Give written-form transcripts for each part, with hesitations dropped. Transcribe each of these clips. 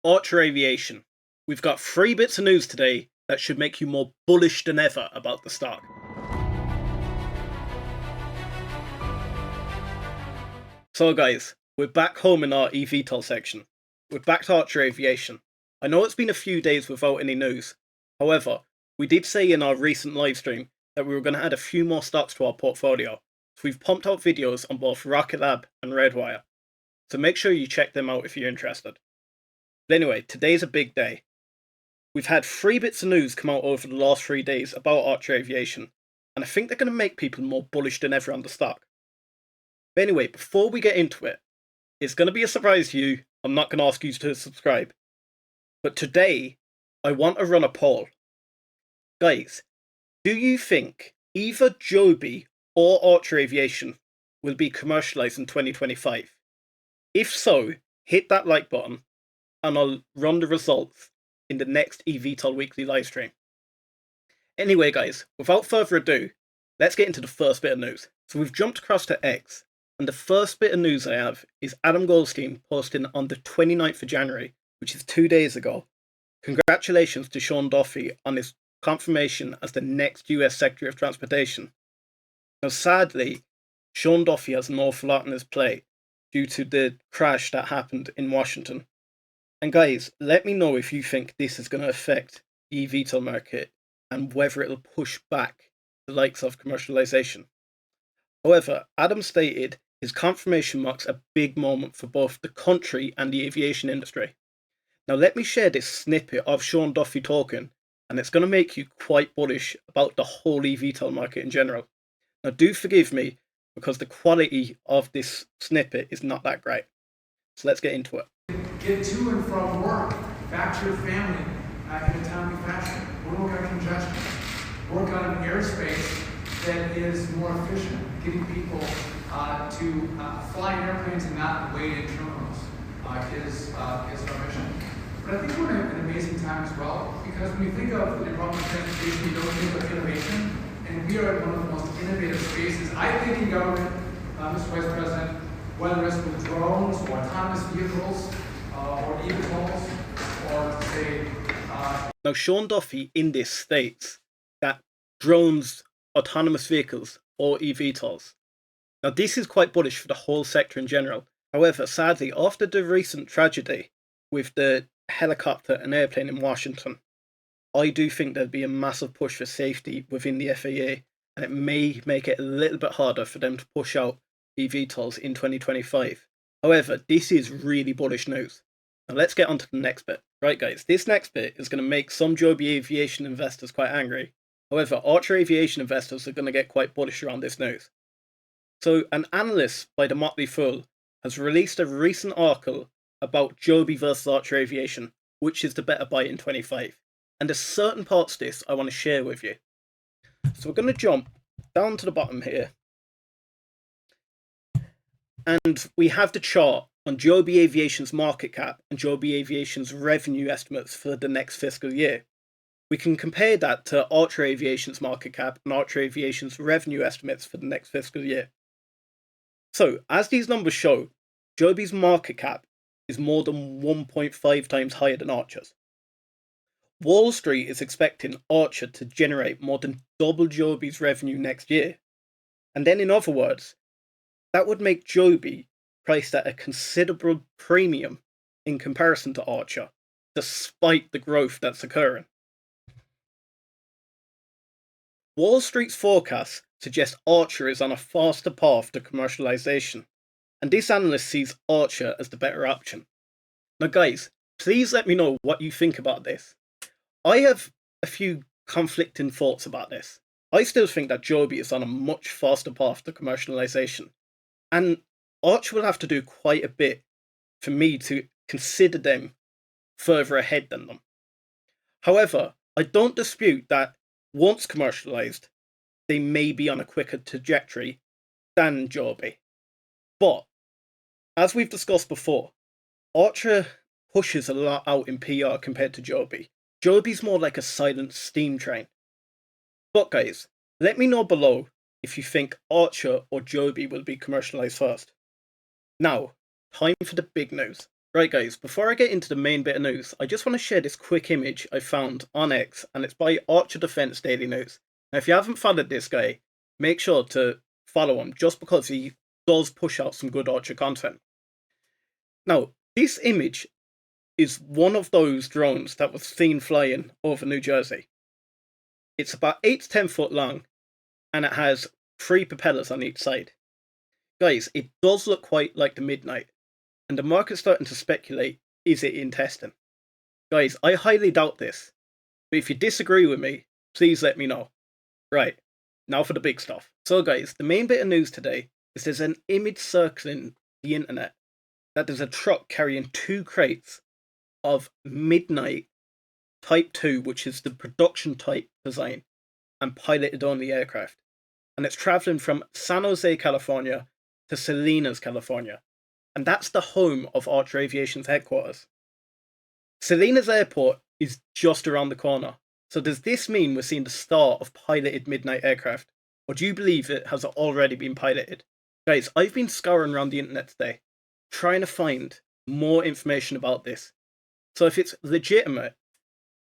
Archer Aviation. We've got 3 bits of news today that should make you more bullish than ever about the stock. So guys, we're back home in our eVTOL section. We're back to Archer Aviation. I know it's been a few days without any news. However, we did say in our recent livestream that we were going to add a few more stocks to our portfolio. So we've pumped out videos on both Rocket Lab and Redwire. So make sure you check them out if you're interested. But anyway, today's a big day. We've had 3 bits of news come out over the last 3 days about Archer Aviation, and I think they're going to make people more bullish than ever on the stock. But anyway, before we get into it, it's going to be a surprise to you. I'm not going to ask you to subscribe. But today, I want to run a poll. Guys, do you think either Joby or Archer Aviation will be commercialized in 2025? If so, hit that like button, and I'll run the results in the next eVTOL weekly livestream. Anyway guys, without further ado, let's get into the first bit of news. So we've jumped across to X, and the first bit of news I have is Adam Goldstein posting on the 29th of January, which is 2 days ago. Congratulations to Sean Duffy on his confirmation as the next US Secretary of Transportation. Now sadly, Sean Duffy has an awful lot on his plate due to the crash that happened in Washington. And guys, let me know if you think this is going to affect the eVTOL market and whether it'll push back the likes of commercialization. However, Adam stated his confirmation marks a big moment for both the country and the aviation industry. Now let me share this snippet of Sean Duffy talking, and it's going to make you quite bullish about the whole eVTOL market in general. Now do forgive me, because the quality of this snippet is not that great. So let's get into it. Get to and from work, back to your family in a timely fashion. Work on congestion. Work on an airspace that is more efficient, getting people to fly in airplanes and not wait in terminals is our mission. But I think we're in an amazing time as well, because when you think of the Department of Transportation, you don't think of innovation, and we are in one of the most innovative spaces, I think, in government, Mr. Vice President, whether it's with drones or autonomous vehicles, or eVTOLs, or to say... Now Sean Duffy in this states that drones, autonomous vehicles, or eVTOLs. Now this is quite bullish for the whole sector in general. However, sadly, after the recent tragedy with the helicopter and airplane in Washington, I do think there'd be a massive push for safety within the FAA, and it may make it a little bit harder for them to push out eVTOLs in 2025. However, this is really bullish news. Now let's get on to the next bit. Right guys, this next bit is going to make some Joby Aviation investors quite angry. However, Archer Aviation investors are going to get quite bullish around this news. So an analyst by the Motley Fool has released a recent article about Joby versus Archer Aviation, which is the better buy in 25. And there's certain parts of this I want to share with you. So we're going to jump down to the bottom here. And we have the chart on Joby Aviation's market cap and Joby Aviation's revenue estimates for the next fiscal year. We can compare that to Archer Aviation's market cap and Archer Aviation's revenue estimates for the next fiscal year. So, as these numbers show, Joby's market cap is more than 1.5 times higher than Archer's. Wall Street is expecting Archer to generate more than double Joby's revenue next year. And then in other words, that would make Joby priced at a considerable premium in comparison to Archer, despite the growth that's occurring. Wall Street's forecasts suggest Archer is on a faster path to commercialization, and this analyst sees Archer as the better option. Now guys, please let me know what you think about this. I have a few conflicting thoughts about this. I still think that Joby is on a much faster path to commercialization, and Archer will have to do quite a bit for me to consider them further ahead than them. However, I don't dispute that once commercialized, they may be on a quicker trajectory than Joby. But, as we've discussed before, Archer pushes a lot out in PR compared to Joby. Joby's more like a silent steam train. But guys, let me know below if you think Archer or Joby will be commercialized first. Now, time for the big news. Right guys, before I get into the main bit of news, I just want to share this quick image I found on X, and it's by Archer Defense Daily News. Now if you haven't followed this guy, make sure to follow him, just because he does push out some good Archer content. Now, this image is one of those drones that was seen flying over New Jersey. It's about 8 to 10 foot long, and it has 3 propellers on each side. Guys, it does look quite like the Midnight, and the market's starting to speculate, is it in testing? Guys, I highly doubt this, but if you disagree with me, please let me know. Right, now for the big stuff. So guys, the main bit of news today is there's an image circling the internet that there's a truck carrying 2 crates of Midnight Type 2, which is the production type design and piloted only aircraft. And it's traveling from San Jose, California to Salinas, California. And that's the home of Archer Aviation's headquarters. Salinas Airport is just around the corner. So does this mean we're seeing the start of piloted Midnight aircraft? Or do you believe it has already been piloted? Guys, I've been scouring around the internet today, trying to find more information about this. So if it's legitimate,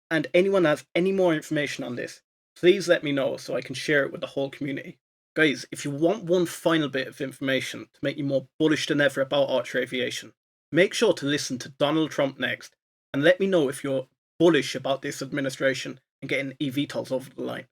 and anyone has any more information on this, please let me know so I can share it with the whole community. Guys, if you want one final bit of information to make you more bullish than ever about Archer Aviation, make sure to listen to Donald Trump next, and let me know if you're bullish about this administration and getting eVTOLs over the line.